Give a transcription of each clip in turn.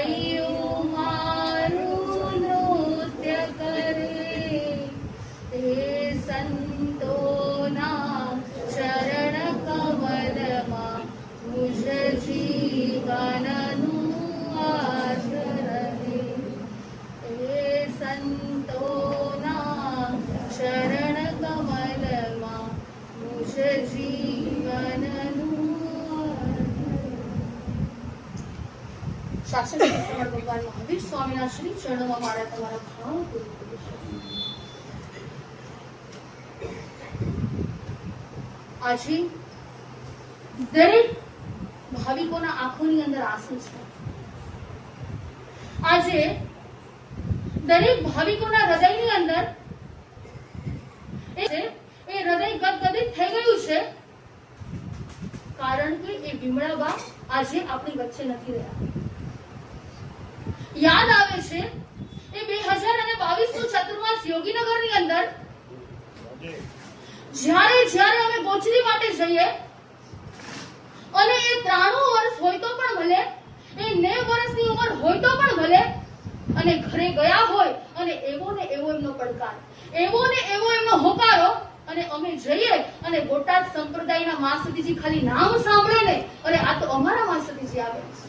હૈયું મારું નૃત્ય કરે, તે સંતોના ચરણ કમલમાં મુજ જીવનનું આશ રહે, તે સંતોના ચરણ કમલમાં મુજ જીવનનું શાસન ભગવાન મહાવીર સ્વામીના શ્રી ચરણોમાં મારા તમારા ભાવ પૂરું કરું છું. આજે દરેક ભાવિકોના આંખોની અંદર આંસુ છે. આજે દરેક ભાવિકોના હૃદયની અંદર એ હૃદય ગદગદિત થઈ ગયું છે, કારણ કે એ વિમળાબા આજે આપણી વચ્ચે નથી રહ્યા. યાદ આવે છે એ 2022 નું ચતુર્માસ યોગીનગરની અંદર જ્યારે અમે ગોચરી માટે જઈએ અને એ 93 વર્ષ હોય તો પણ ભલે, એ 90 વર્ષની ઉંમર હોય તો પણ ભલે, અને ઘરે ગયા હોય અને એવો ને એવો એમનો પડકાર, એવો ને એવો એમનો હોકારો, અને અમે જઈએ અને બોટાદ સંપ્રદાયના માસતીજી ખાલી નામ સાંભળે ને, અરે આ તો અમારા માસતીજી આવ્યા છે,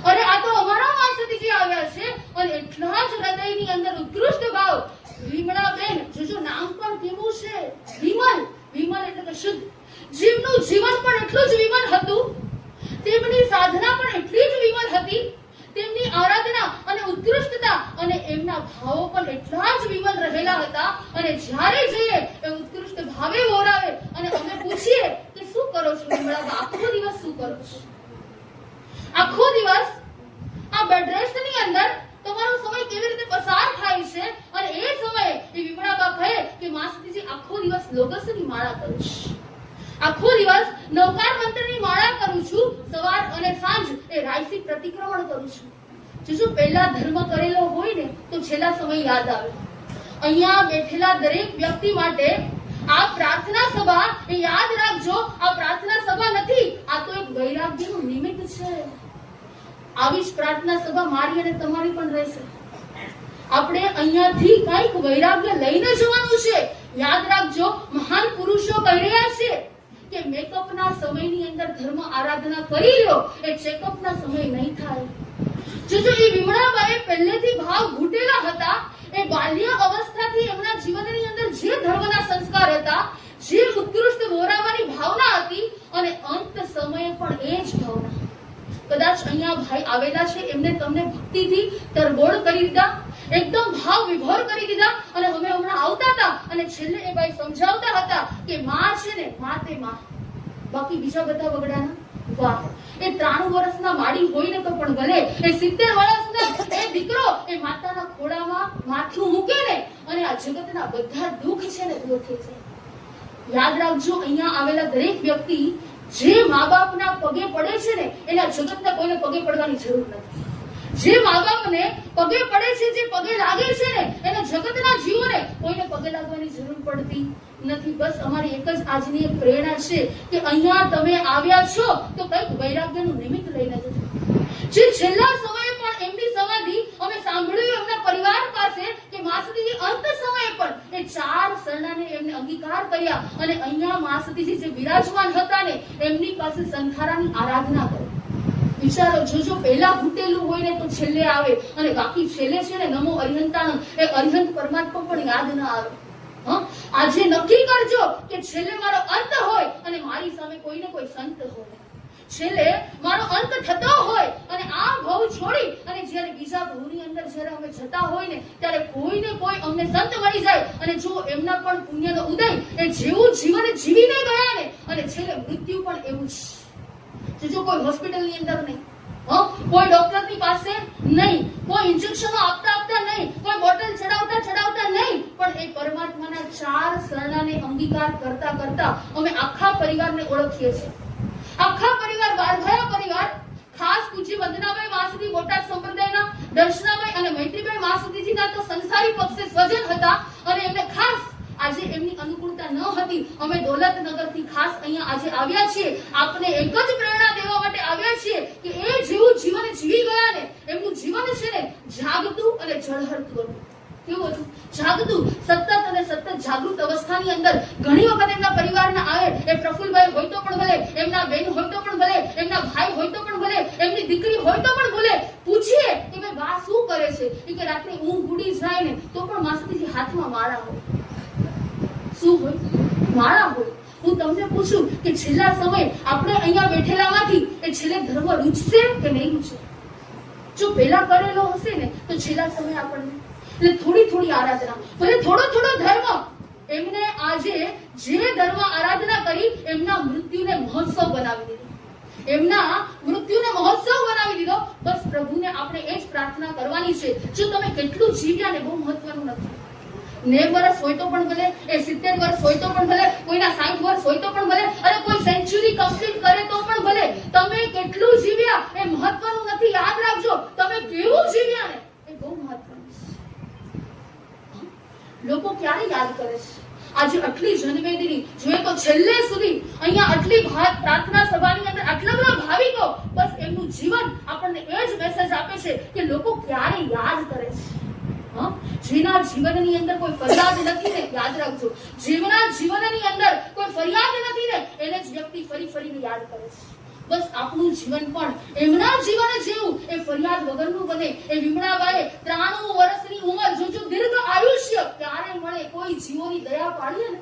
અરે આ તો અમારા માસતીજી આવ્યા છે, અને એટલા જ હૃદયની અંદર ઉત્કૃષ્ટ ભાવ. વિમળાબેન, જોજો નામ પણ કેવું છે, વિમલ. વિમલ એટલે કે શુદ્ધ. જીવનું જીવન પણ એટલું જ વિમલ હતું, તેમની સાધના પણ એટલી જ વિમલ હતી, તેમની આરાધના અને ઉત્કૃષ્ટતા અને એમના ભાવો પણ એટલા જ વિમલ રહેલા હતા. અને જ્યારે જઈએ એ ઉત્કૃષ્ટ ભાવે ઓરાવે અને અમે પૂછીએ કે શું કરો છો વિમળાબા, આખો દિવસ શું કરો છો? આખો દિવસ આ બેડ રેસ્ટની અંદર તમારો સમય કેવી રીતે પસાર થાય છે? અને એ સમયે એ વિમળાબા કહે કે માસતીજી આખો દિવસ લોગસની માળા કરું છું, આખો દિવસ નવકાર મંત્રની માળા કરું છું, સવાર અને સાંજ એ રાયસી પ્રતિક્રમણ કરું છું. જો પહેલા ધર્મ કરેલો હોય ને તો છેલ્લા સમય યાદ આવે. અહીંયા બેઠેલા દરેક વ્યક્તિ માટે આ પ્રાર્થના સભા એ યાદ રાખજો, આ પ્રાર્થના સભા નથી, આ તો એક વૈરાગ્યનું નિમિત્ત છે. આવી જ પ્રાર્થના સભા મારી અને તમારી પણ રહેશે. આપણે અહીંયાથી કંઈક વૈરાગ્ય લઈને જવાનું છે. યાદ રાખજો, મહાન પુરુષો કહી રહ્યા છે કે મેકઅપના સમયની અંદર ધર્મ આરાધના કરી લો, એ ચેકઅપના સમય નહીં થાય. જોજો, એ વિમળાબાએ પહેલેથી ભાવ ઘૂંટેલા હતા. એ બાલ્ય અવસ્થાથી એમના જીવનની અંદર જે ધર્મના સંસ્કાર હતા, જે ઉત્કૃષ્ટ વોરાવાની ભાવના હતી, અને અંત સમયે પણ એ જ ભાવના. કદાચ અહીંયા ભાઈ આવેલા છે, એમને તમને ભક્તિથી તરબોળ કરી દીધા, એકદમ ભાવ વિભોર કરી દીધા, અને અમે હમણાં આવતા હતા અને છેલ્લે એ ભાઈ સમજાવતા હતા કે માં છે ને, માં તે માં, બાકી બીજા બધા વગડાના વાહ. એ 93 વર્ષના માડી હોય ને તો પણ ભલે, એ 70 વર્ષના એ દીકરો એ માતાના ખોળામાં માથું મૂકે ને, અને આ જગતના બધા દુઃખ છે ને દૂર થઈ જાય. યાદ રાખજો, અહીંયા આવેલા દરેક વ્યક્તિ જે મા બાપના પગે પડે છે ને, એના જગતના કોઈને પગે પડવાની જરૂર નથી. જે મા બાપને પગે પડે છે, જે પગે લાગે છે ને, એના જગતના જીવોને કોઈને પગે લાગવાની જરૂર પડતી નથી. બસ અમારી એક જ આજની એક પ્રેરણા છે કે અહીંયા તમે આવ્યા છો તો કંઈક વૈરાગ્યનું નિમિત્ત લઈને જજો. જે છેલ્લા સમયે પણ એમની સમાધિ અમે સાંભળ્યું એમના પરિવાર પાસે કે માસતીજી અંત સમયે પણ એ 4 શરણાને એમને અંગીકાર કર્યા, અને અહીંયા માસતીજી જે વિરાજમાન હતા ને, એમની પાસે સંખારાની આરાધના કરી. વિચારો, જોજો, પહેલા ઘૂટેલું હોય ને તો છેલ્લે આવે, અને બાકી છેલ્લે છે ને નમો અરિહંતાણમ, એ અરિહંત પરમાત્મા પણ યાદ ન આવે. આજે નક્કી કરજો કે છેલ્લે મારો અંત હોય અને મારી સામે કોઈને કોઈ સંત હોય, છેલ્લે મારો અંત થતો હોય અને આ ભવ છોડી અને જ્યારે બીજા ભવની અંદર જ્યારે અમે જતા હોય ને, ત્યારે કોઈને કોઈ અમને સંત મળી જાય, અને જો એમના પણ પુણ્યનો ઉદય, એ જેવું જીવન જીવીને ગયા ને, અને છેલ્લે મૃત્યુ પણ એવું જ. જો કોઈ હોસ્પિટલની અંદર નહીં, કોઈ ડોક્ટરની પાસે નહીં, કોઈ ઇન્જેક્શનો આપતા નહીં, કોઈ બોટલ ચડાવતા નહીં, પણ એ પરમાત્માના 4 શરણાને અંગીકાર કરતા કરતા અમે આખા પરિવારને ઓળખીએ છીએ. આખા પરિવાર, વારઘાયા પરિવાર, ખાસ પૂજ્ય વંદનાબાઈ માસતી બોટાદ સંપ્રદાયના, દર્શનાબાઈ અને મૈત્રીબાઈ માસતીજીના તો સંસારી પક્ષે સ્વજન હતા, અને એમને ખાસ આજે એમની અનુકૂળતા ન હતી. અમે દોલતનગરથી ખાસ અહીંયા આજે આવ્યા છીએ, આપને એક જ પ્રેરણા દેવા માટે આવ્યા છીએ કે એ જેવું જીવન જીવી ગયા ને, એમનું જીવન જાગતું અને ઝળહળતું હતું. કેવું હતું? જાગતું, સતત અને સતત જાગૃત અવસ્થાની અંદર ઘણી વખત એમના પરિવારના આવે, એ પ્રફુલભાઈ હોય તો પણ ભલે, એમના બેન હોય તો પણ ભલે, એમના ભાઈ હોય તો પણ ભલે, એમની દીકરી હોય તો પણ ભલે, પૂછીએ કે ભાઈ બા શું કરે છે? એ કે રાત્રે ઊંઘ ઉડી જાય ને તો પણ માસીજી હાથમાં માળા હોય. શું હોય? માળા હોય. હું તમને પૂછું કે છેલ્લા સમય આપણે અહીંયા બેઠેલામાંથી એ છેલ્લે ધર્મ રૂચશે કે નહીં રૂચે? જો પહેલા કરેલો હશે ને તો છેલ્લા સમય આપણને એટલે થોડી થોડી આરાધના, ભલે થોડો થોડો ધર્મ, એમને આજે જે ધર્મ આરાધના કરી એમના મૃત્યુને મહોત્સવ બનાવી દીધો, એમના મૃત્યુને મહોત્સવ બનાવી દીધો. બસ પ્રભુને આપણે એ જ પ્રાર્થના કરવાની છે. જો તમે કેટલું જીવ્યા ને બહુ મહત્વનું નથી. 90 વર્ષ હોય તો પણ ભલે, એ 70 વર્ષ હોય તો પણ ભલે, કોઈના 60 વર્ષ હોય તો પણ ભલે, અને કોઈ સેન્ચુરી કમ્પ્લીટ કરે તો પણ ભલે, તમે કેટલું જીવ્યા એ મહત્વનું નથી. યાદ રાખજો, તમે કેવું જીવ્યા ને એ બહુ મહત્વનું છે. લોકો ક્યારે યાદ કરે છે? આજે આટલી જનમેદની જોઈએ તો છેલ્લે સુધી અહીંયા આટલી પ્રાર્થના સભાની અંદર આટલા બધા ભાવિકો, બસ એમનું જીવન આપણને એ જ મેસેજ આપે છે કે લોકો ક્યારે યાદ કરે છે. જેના જીવનની અંદર કોઈ ફરિયાદ નથી ને, યાદ રાખજો, જેના જીવનની અંદર કોઈ ફરિયાદ નથી ને એને જ વ્યક્તિ ફરી ફરીને યાદ કરે છે. બસ આપણું જીવન પણ એમના જીવન જેવું એ ફરિયાદ વગરનું બને. એ વિમળાબાઈએ 93 વર્ષની ઉંમર, જો દીર્ઘ આયુષ્ય ક્યારે મળે? કોઈ જીવોની દયા પાડીએ ને,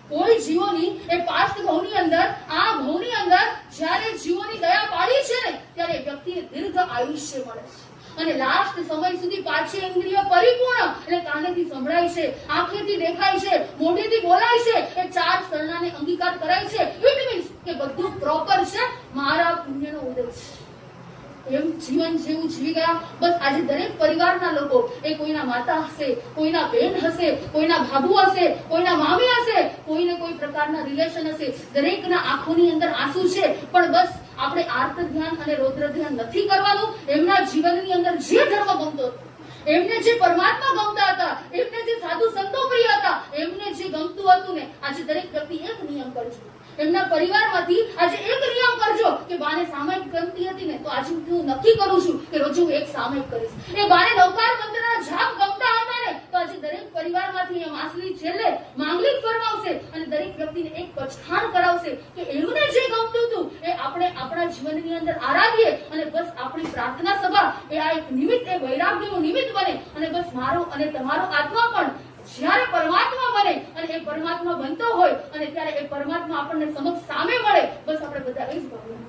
કોઈ જીવોની એ પાસ્ટ ભવની અંદર, આ ભવની અંદર જ્યારે જીવોની દયા પાડી છે ને ત્યારે વ્યક્તિને દીર્ઘ આયુષ્ય મળે છે. અને લાસ્ટ સમય સુધી પાછી ઇન્દ્રિય પરિપૂર્ણ, એટલે કાનેથી સંભળાય છે, આંખેથી દેખાય છે, મોઢેથી બોલાય છે, એ 4 સરણાને અંગીકાર કરાય છે. ઇટ મીન્સ કે બધું પ્રોપર છે, મારા પુણ્યનો ઉદય છે. એમ જીવન જેવું જીવી ગયા. બસ આજે દરેક પરિવારના લોકો, એ કોઈના માતા હશે, કોઈના બેન હશે, કોઈના ભાભુ હશે, કોઈના મામી હશે, કોઈને કોઈ પ્રકારના રિલેશન હશે, દરેકના આંખોની અંદર આંસુ છે. પણ બસ આપણે આર્ત ધ્યાન અને રૌદ્ર ધ્યાન નથી કરવાનું. એમના જીવનની અંદર જે ધર્મ ગમતો હતો, એમને જે પરમાત્મા ગમતા હતા, એમને જે સાધુ સંતો પ્રિય હતા, એમને જે ગમતું હતું ને, આજે દરેક વ્યક્તિ એક નિયમ કરજો. એમના પરિવારમાંથી આજે એક નિયમ કરજો કે બાને સામયિક ગમતી હતી ને તો આજે હું નક્કી કરું છું કે રોજ હું એક સામયિક કરીશ. એ બાને નવકાર મંત્રના જાપ ગમતા હતા ને તો આજે દરેક પરિવારમાંથી એ માસલી છેલ્લે માંગલિક ફરમાવશે અને દરેક વ્યક્તિને એક પછાણ કરાવશે કે એમને જે ગમતું હતું એ આપણે આપણા જીવનની અંદર આરાધીએ. અને બસ આપણી પ્રાર્થના સભા એ આ એક નિમિત્ત, એ વૈરાગ્યનું નિમિત્ત બને. અને બસ મારો અને તમારો આત્મા પણ જ્યારે પરમાત્મા બને અને એ પરમાત્મા બનતો હોય અને ત્યારે એ પરમાત્મા આપણને સમક્ષ સામે મળે, બસ આપણે બધા એ જ ભાવના.